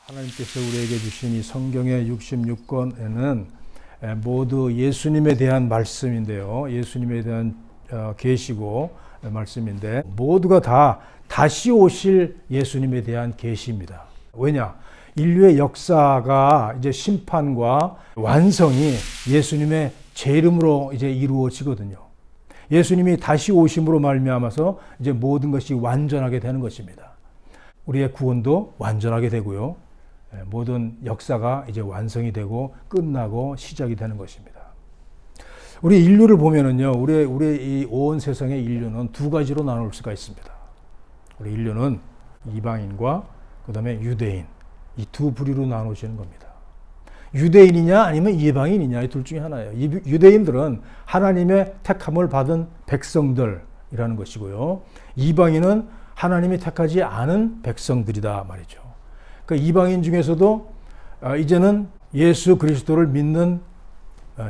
하나님께서 우리에게 주신 이 성경의 66권에는 모두 예수님에 대한 말씀인데요. 예수님에 대한 계시고 말씀인데 모두가 다 다시 오실 예수님에 대한 계시입니다. 왜냐? 인류의 역사가 이제 심판과 완성이 예수님의 제 이름으로 이제 이루어지거든요. 예수님이 다시 오심으로 말미암아서 이제 모든 것이 완전하게 되는 것입니다. 우리의 구원도 완전하게 되고요. 모든 역사가 이제 완성이 되고 끝나고 시작이 되는 것입니다. 우리 인류를 보면은요, 우리 이 온 세상의 인류는 두 가지로 나눌 수가 있습니다. 우리 인류는 이방인과 그다음에 유대인, 이 두 부류로 나누시는 겁니다. 유대인이냐 아니면 이방인이냐 이 둘 중에 하나예요. 유대인들은 하나님의 택함을 받은 백성들이라는 것이고요. 이방인은 하나님이 택하지 않은 백성들이다 말이죠. 그 이방인 중에서도 이제는 예수 그리스도를 믿는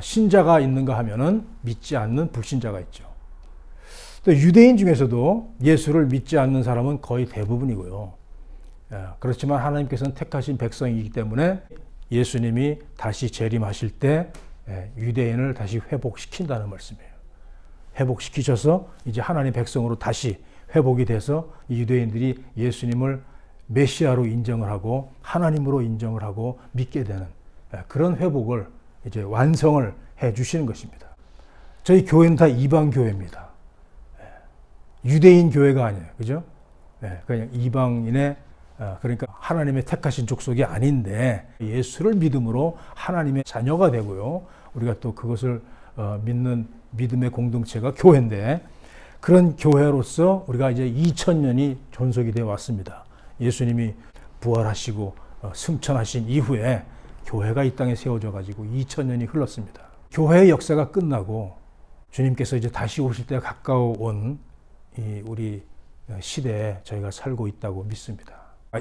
신자가 있는가 하면은 믿지 않는 불신자가 있죠. 또 유대인 중에서도 예수를 믿지 않는 사람은 거의 대부분이고요. 그렇지만 하나님께서는 택하신 백성이기 때문에 예수님이 다시 재림하실 때 유대인을 다시 회복시킨다는 말씀이에요. 회복시키셔서 이제 하나님 백성으로 다시 회복이 돼서 유대인들이 예수님을 메시아로 인정을 하고 하나님으로 인정을 하고 믿게 되는 그런 회복을 이제 완성을 해 주시는 것입니다. 저희 교회는 다 이방 교회입니다. 유대인 교회가 아니에요. 그죠? 그냥 이방인의 그러니까 하나님의 택하신 족속이 아닌데 예수를 믿음으로 하나님의 자녀가 되고요. 우리가 또 그것을 믿는 믿음의 공동체가 교회인데 그런 교회로서 우리가 이제 2000년이 존속이 되어 왔습니다. 예수님이 부활하시고 승천하신 이후에 교회가 이 땅에 세워져 가지고 2000년이 흘렀습니다. 교회의 역사가 끝나고 주님께서 이제 다시 오실 때가 가까워온 이 우리 시대에 저희가 살고 있다고 믿습니다.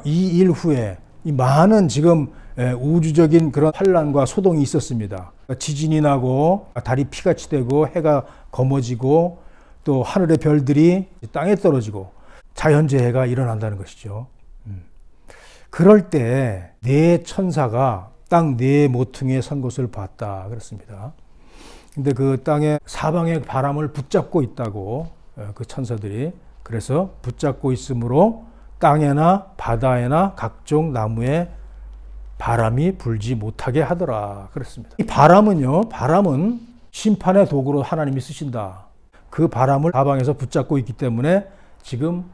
이 일 후에 이 많은 지금 우주적인 그런 환란과 소동이 있었습니다. 지진이 나고 달이 피같이 되고 해가 검어지고 또 하늘의 별들이 땅에 떨어지고 자연재해가 일어난다는 것이죠. 그럴 때 네 천사가 땅 네 모퉁이에 선 것을 봤다 그랬습니다. 근데 그 땅에 사방의 바람을 붙잡고 있다고 그 천사들이 그래서 붙잡고 있으므로 땅에나 바다에나 각종 나무에 바람이 불지 못하게 하더라 그랬습니다. 이 바람은 심판의 도구로 하나님이 쓰신다. 그 바람을 사방에서 붙잡고 있기 때문에 지금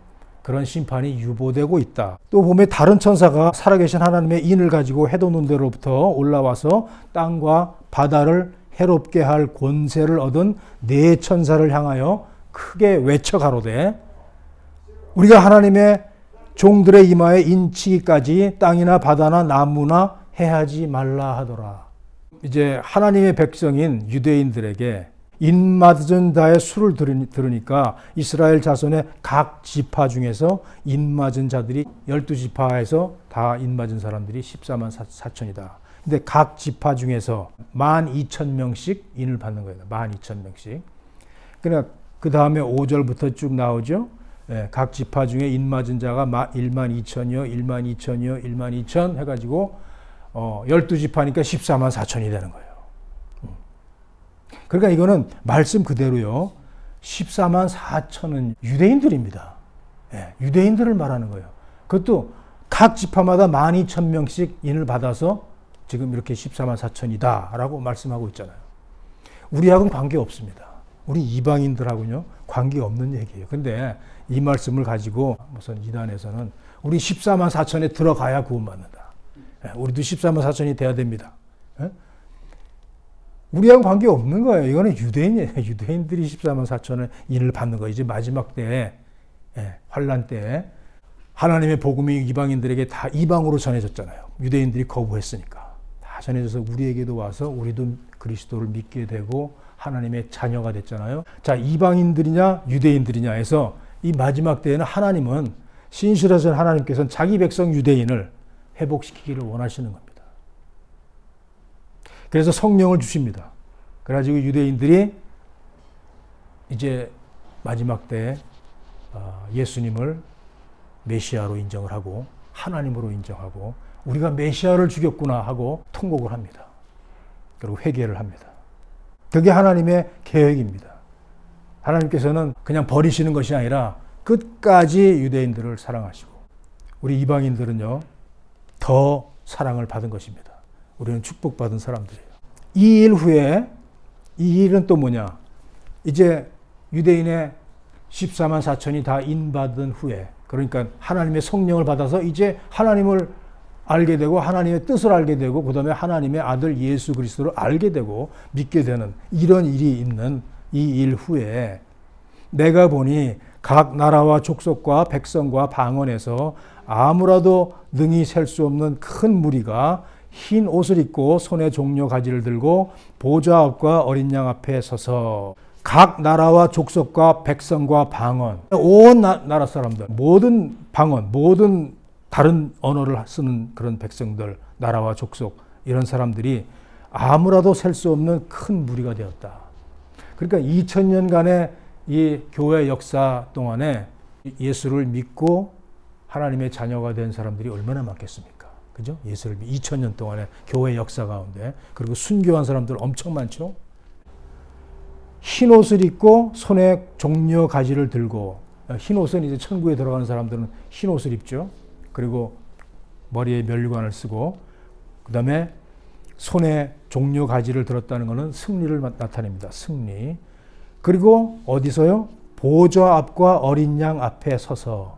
그런 심판이 유보되고 있다. 또 보면 다른 천사가 살아계신 하나님의 인을 가지고 해돋는 데로부터 올라와서 땅과 바다를 해롭게 할 권세를 얻은 네 천사를 향하여 크게 외쳐 가로되 우리가 하나님의 종들의 이마에 인치기까지 땅이나 바다나 나무나 해하지 말라 하더라. 이제 하나님의 백성인 유대인들에게 인맞은 자의 수를 들으니까 이스라엘 자손의 각 지파 중에서 인맞은 자들이 12지파에서 다 인맞은 사람들이 14만 4천이다. 근데 각 지파 중에서 12,000명씩 인을 받는 거예요. 12,000명씩. 그러니까 그 다음에 5절부터 쭉 나오죠. 각 지파 중에 인맞은 자가 12,000이요, 12,000이요, 12,000 해가지고 12지파니까 14만 4천이 되는 거예요. 그러니까 이거는 말씀 그대로요. 14만 4천은 유대인들입니다. 유대인들을 말하는 거예요. 그것도 각 지파마다 12,000명씩 인을 받아서 지금 이렇게 14만 4천이다 라고 말씀하고 있잖아요. 우리하고는 관계없습니다. 우리 이방인들하고는요 관계없는 얘기예요. 근데 이 말씀을 가지고 무슨 이단에서는 우리 14만 4천에 들어가야 구원받는다. 우리도 14만 4천이 돼야 됩니다. 우리하고 관계 없는 거예요. 이거는 유대인이에요. 유대인들이 14만 4천을 인을 받는 거예요. 이제 마지막 때에 환란 때에 하나님의 복음이 이방인들에게 다 이방으로 전해졌잖아요. 유대인들이 거부했으니까 다 전해져서 우리에게도 와서 우리도 그리스도를 믿게 되고 하나님의 자녀가 됐잖아요. 자, 이방인들이냐 유대인들이냐 해서 이 마지막 때에는 하나님은 신실하신 하나님께서는 자기 백성 유대인을 회복시키기를 원하시는 겁니다. 그래서 성령을 주십니다. 그래가지고 유대인들이 이제 마지막 때 예수님을 메시아로 인정을 하고 하나님으로 인정하고 우리가 메시아를 죽였구나 하고 통곡을 합니다. 그리고 회개를 합니다. 그게 하나님의 계획입니다. 하나님께서는 그냥 버리시는 것이 아니라 끝까지 유대인들을 사랑하시고 우리 이방인들은요 더 사랑을 받은 것입니다. 우리는 축복받은 사람들이에요. 이 일 후에 이 일은 또 뭐냐? 이제 유대인의 14만 4천이 다 인받은 후에 그러니까 하나님의 성령을 받아서 이제 하나님을 알게 되고 하나님의 뜻을 알게 되고 그 다음에 하나님의 아들 예수 그리스도를 알게 되고 믿게 되는 이런 일이 있는 이 일 후에 내가 보니 각 나라와 족속과 백성과 방언에서 아무라도 능히 셀 수 없는 큰 무리가 흰 옷을 입고 손에 종려 가지를 들고 보좌 앞과 어린 양 앞에 서서 각 나라와 족속과 백성과 방언 온 나라 사람들 모든 방언 모든 다른 언어를 쓰는 그런 백성들 나라와 족속 이런 사람들이 아무라도 셀 수 없는 큰 무리가 되었다. 그러니까 2000년간의 이 교회 역사 동안에 예수를 믿고 하나님의 자녀가 된 사람들이 얼마나 많겠습니까? 그죠? 예수를 2000년 동안의 교회 역사 가운데 그리고 순교한 사람들 엄청 많죠? 흰 옷을 입고 손에 종려 가지를 들고 흰 옷은 이제 천국에 들어가는 사람들은 흰 옷을 입죠. 그리고 머리에 면류관을 쓰고 그 다음에 손에 종려 가지를 들었다는 것은 승리를 나타냅니다. 승리. 그리고 어디서요? 보좌 앞과 어린 양 앞에 서서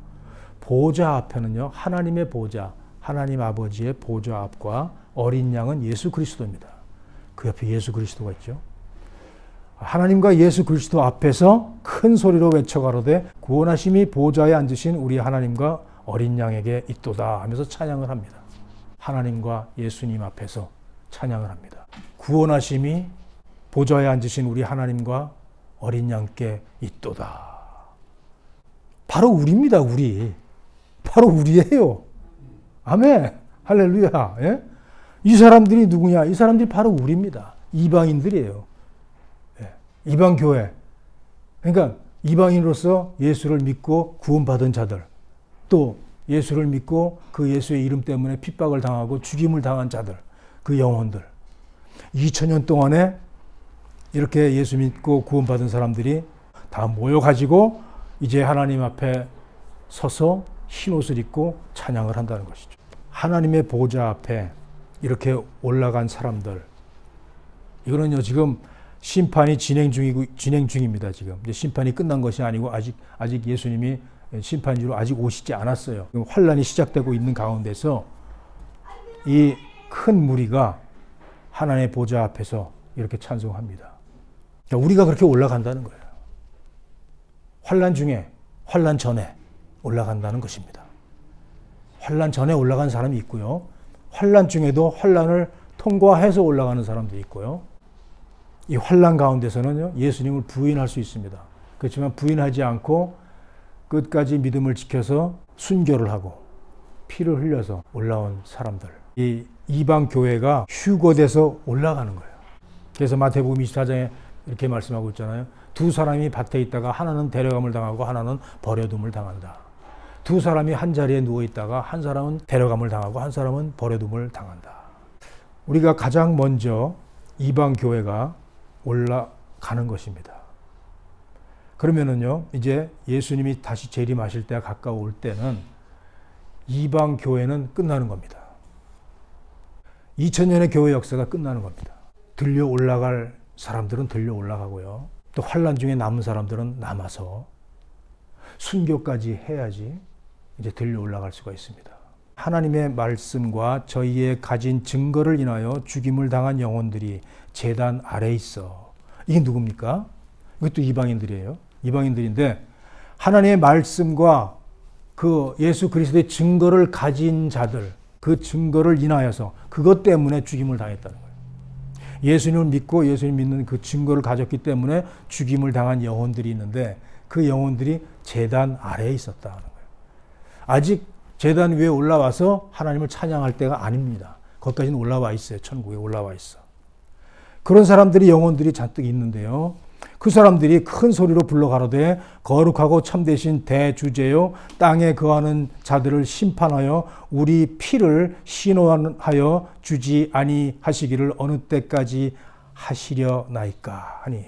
보좌 앞에는요 하나님의 보좌 하나님 아버지의 보좌 앞과 어린 양은 예수 그리스도입니다. 그 옆에 예수 그리스도가 있죠. 하나님과 예수 그리스도 앞에서 큰 소리로 외쳐가로되 구원하심이 보좌에 앉으신 우리 하나님과 어린 양에게 있도다 하면서 찬양을 합니다. 하나님과 예수님 앞에서 찬양을 합니다. 구원하심이 보좌에 앉으신 우리 하나님과 어린 양께 있도다. 바로 우리입니다. 우리. 바로 우리예요. 아멘. 할렐루야. 예? 이 사람들이 누구냐? 이 사람들이 바로 우리입니다. 이방인들이에요. 예. 이방 교회. 그러니까 이방인으로서 예수를 믿고 구원받은 자들. 또 예수를 믿고 그 예수의 이름 때문에 핍박을 당하고 죽임을 당한 자들. 그 영혼들. 2000년 동안에 이렇게 예수 믿고 구원받은 사람들이 다 모여가지고 이제 하나님 앞에 서서 흰 옷을 입고 찬양을 한다는 것이죠. 하나님의 보좌 앞에 이렇게 올라간 사람들. 이거는요, 지금 심판이 진행 중입니다, 지금. 이제 심판이 끝난 것이 아니고 아직 예수님이 심판주로 아직 오시지 않았어요. 환란이 시작되고 있는 가운데서 이 큰 무리가 하나님의 보좌 앞에서 이렇게 찬송합니다. 그러니까 우리가 그렇게 올라간다는 거예요. 환란 중에, 환란 전에 올라간다는 것입니다. 환란 전에 올라간 사람이 있고요. 환란 중에도 환란을 통과해서 올라가는 사람도 있고요. 이 환란 가운데서는요, 예수님을 부인할 수 있습니다. 그렇지만 부인하지 않고 끝까지 믿음을 지켜서 순교를 하고 피를 흘려서 올라온 사람들. 이 이방 교회가 휴거돼서 올라가는 거예요. 그래서 마태복음 24장에 이렇게 말씀하고 있잖아요. 두 사람이 밭에 있다가 하나는 데려감을 당하고 하나는 버려둠을 당한다. 두 사람이 한 자리에 누워 있다가 한 사람은 데려감을 당하고 한 사람은 버려둠을 당한다. 우리가 가장 먼저 이방 교회가 올라가는 것입니다. 그러면은요, 이제 예수님이 다시 재림하실 때가 가까울 때는 이방 교회는 끝나는 겁니다. 2000년의 교회 역사가 끝나는 겁니다. 들려 올라갈 사람들은 들려 올라가고요. 또 환란 중에 남은 사람들은 남아서 순교까지 해야지 이제 들려 올라갈 수가 있습니다. 하나님의 말씀과 저희의 가진 증거를 인하여 죽임을 당한 영혼들이 제단 아래에 있어. 이게 누굽니까? 이것도 이방인들이에요. 이방인들인데 하나님의 말씀과 그 예수 그리스도의 증거를 가진 자들, 그 증거를 인하여서 그것 때문에 죽임을 당했다는 거예요. 예수님을 믿고 예수님 믿는 그 증거를 가졌기 때문에 죽임을 당한 영혼들이 있는데 그 영혼들이 제단 아래에 있었다는 거예요. 아직 제단 위에 올라와서 하나님을 찬양할 때가 아닙니다. 거기까지는 올라와 있어요. 천국에 올라와 있어. 그런 사람들이 영혼들이 잔뜩 있는데요. 그 사람들이 큰 소리로 불러 가로되 거룩하고 참되신 대주제요 땅에 거하는 자들을 심판하여 우리 피를 신원하여 주지 아니하시기를 어느 때까지 하시려나이까 하니.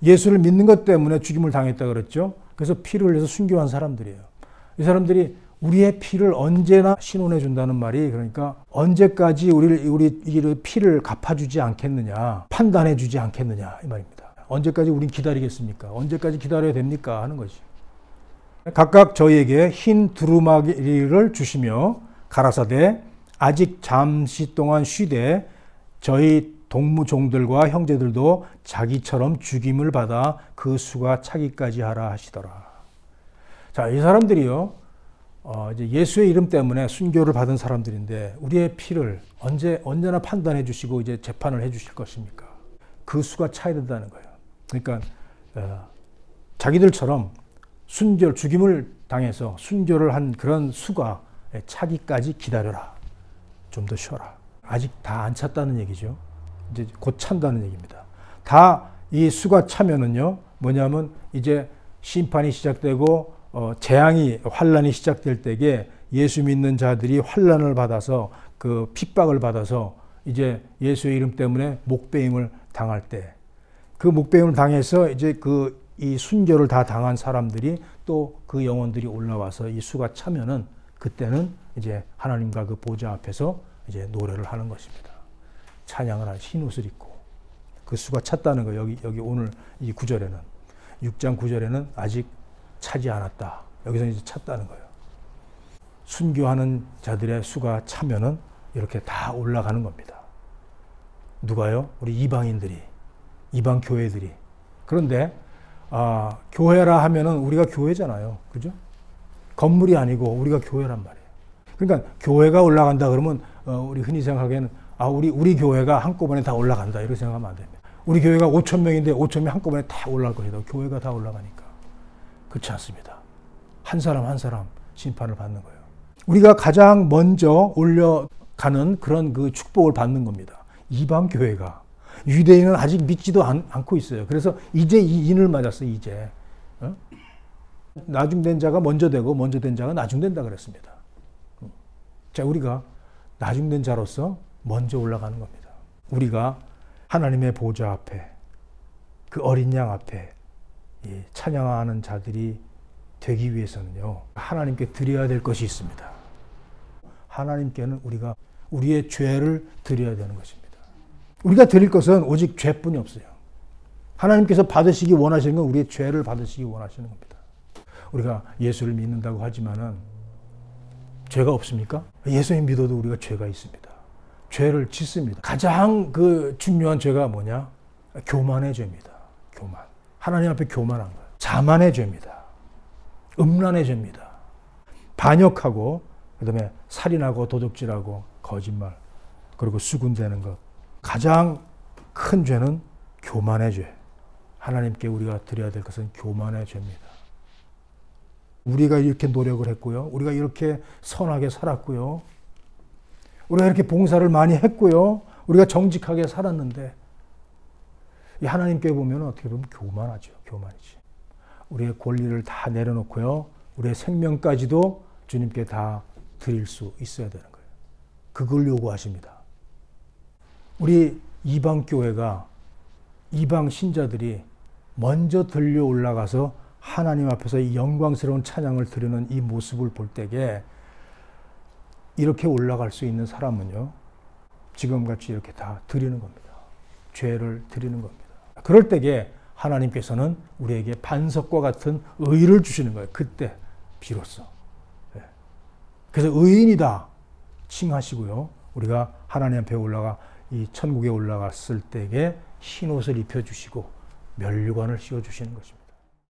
예수를 믿는 것 때문에 죽임을 당했다 그랬죠. 그래서 피를 흘려서 순교한 사람들이에요. 이 사람들이 우리의 피를 언제나 신원해 준다는 말이, 그러니까 언제까지 우리 피를 갚아주지 않겠느냐, 판단해 주지 않겠느냐 이 말입니다. 언제까지 우린 기다리겠습니까? 언제까지 기다려야 됩니까? 하는 것이. 각각 저희에게 흰 두루마기를 주시며 가라사대 아직 잠시 동안 쉬되 저희 동무종들과 형제들도 자기처럼 죽임을 받아 그 수가 차기까지 하라 하시더라. 자, 이 사람들이요, 이제 예수의 이름 때문에 순교를 받은 사람들인데 우리의 피를 언제나 판단해 주시고 이제 재판을 해 주실 것입니까? 그 수가 차야 된다는 거예요. 그러니까 자기들처럼 죽임을 당해서 순교를 한 그런 수가 차기까지 기다려라. 좀 더 쉬어라. 아직 다 안 찼다는 얘기죠. 이제 곧 찬다는 얘기입니다. 다 이 수가 차면은요, 뭐냐면 이제 심판이 시작되고 재앙이, 환란이 시작될 때에 예수 믿는 자들이 환란을 받아서 그 핍박을 받아서 이제 예수의 이름 때문에 목배임을 당할 때, 그 목배임을 당해서 이제 이 순교를 다 당한 사람들이 또 그 영혼들이 올라와서 이 수가 차면은 그때는 이제 하나님과 그 보좌 앞에서 이제 노래를 하는 것입니다. 찬양을 하는 흰 옷을 입고 그 수가 찼다는 거예요. 여기 오늘 이 9절에는, 6장 9절에는 아직 차지 않았다. 여기서 이제 찼다는 거예요. 순교하는 자들의 수가 차면은 이렇게 다 올라가는 겁니다. 누가요? 우리 이방인들이, 이방 교회들이. 그런데 교회라 하면은 우리가 교회잖아요. 그죠? 건물이 아니고 우리가 교회란 말이에요. 그러니까 교회가 올라간다 그러면 우리 흔히 생각하기에는 우리 교회가 한꺼번에 다 올라간다 이렇게 생각하면 안 됩니다. 우리 교회가 5천 명인데 5천 명 한꺼번에 다 올라갈 것이다. 교회가 다 올라가니까. 그렇지 않습니다. 한 사람 한 사람 심판을 받는 거예요. 우리가 가장 먼저 올려가는 그런 그 축복을 받는 겁니다. 이방 교회가. 유대인은 아직 믿지도 않고 있어요. 그래서 이제 이 인을 맞았어요. 이제. 나중된 자가 먼저 되고 먼저 된 자가 나중된다 그랬습니다. 자, 우리가 나중된 자로서 먼저 올라가는 겁니다. 우리가 하나님의 보좌 앞에, 그 어린 양 앞에 찬양하는 자들이 되기 위해서는요, 하나님께 드려야 될 것이 있습니다. 하나님께는 우리가 우리의 죄를 드려야 되는 것입니다. 우리가 드릴 것은 오직 죄뿐이 없어요. 하나님께서 받으시기 원하시는 건 우리의 죄를 받으시기 원하시는 겁니다. 우리가 예수를 믿는다고 하지만은 죄가 없습니까? 예수님 믿어도 우리가 죄가 있습니다. 죄를 짓습니다. 가장 중요한 죄가 뭐냐? 교만의 죄입니다. 교만. 하나님 앞에 교만한 거예요. 자만의 죄입니다. 음란의 죄입니다. 반역하고, 그 다음에 살인하고 도둑질하고 거짓말, 그리고 수군대는 것. 가장 큰 죄는 교만의 죄. 하나님께 우리가 드려야 될 것은 교만의 죄입니다. 우리가 이렇게 노력을 했고요. 우리가 이렇게 선하게 살았고요. 우리가 이렇게 봉사를 많이 했고요. 우리가 정직하게 살았는데 이 하나님께 보면 어떻게 보면 교만하죠. 교만이지. 우리의 권리를 다 내려놓고요. 우리의 생명까지도 주님께 다 드릴 수 있어야 되는 거예요. 그걸 요구하십니다. 우리 이방 교회가, 이방 신자들이 먼저 들려 올라가서 하나님 앞에서 이 영광스러운 찬양을 드리는 이 모습을 볼 때에 이렇게 올라갈 수 있는 사람은요, 지금같이 이렇게 다 드리는 겁니다. 죄를 드리는 겁니다. 그럴 때에 하나님께서는 우리에게 반석과 같은 의를 주시는 거예요. 그때 비로소. 그래서 의인이다 칭하시고요. 우리가 하나님 앞에 올라가 이 천국에 올라갔을 때에 흰 옷을 입혀주시고 면류관을 씌워주시는 것입니다.